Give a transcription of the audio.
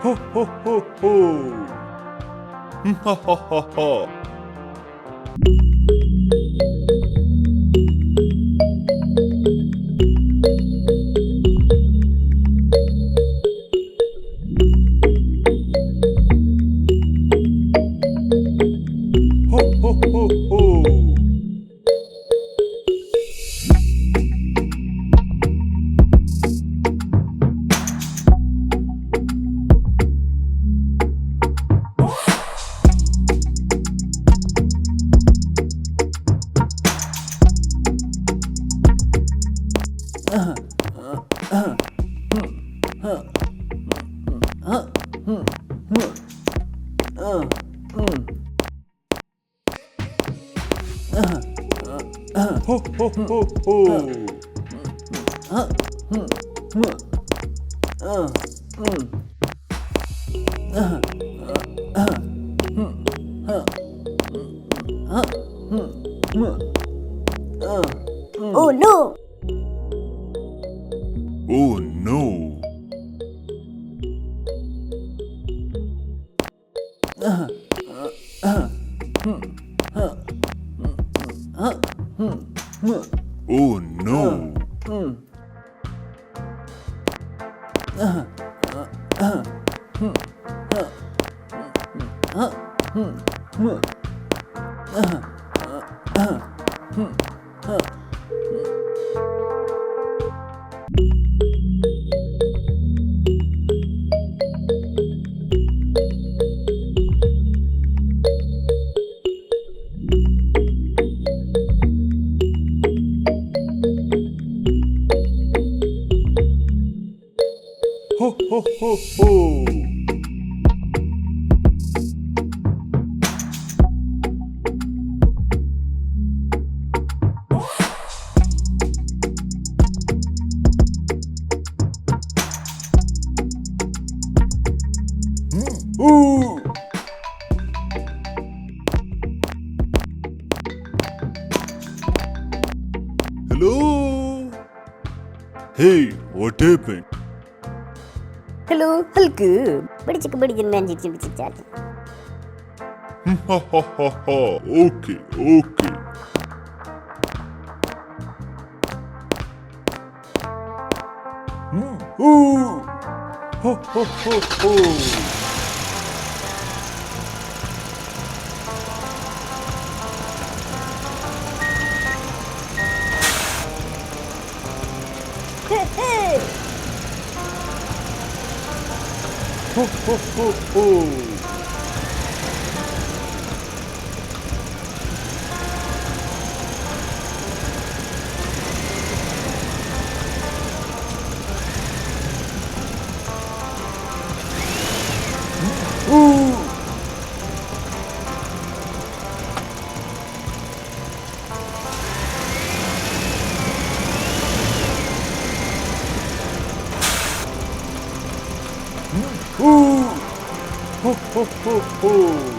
Ho ho ho ho! Ha ha ha ha! Ho ho ho ho! Ho ho ho ho! Oh no! Oh no! Oh no! Ho ho ho ho! Ooh! Hello? Hey, what happened? Hello, Hulku. बड़ी चिक बड़ी जन मैं जीती बिची चाटी. Ha ha ha ha! Okay, okay. Ooh! Ho ho ho ho! Ho ho ho ho! Ooh! Ooh! Ho ho ho ho!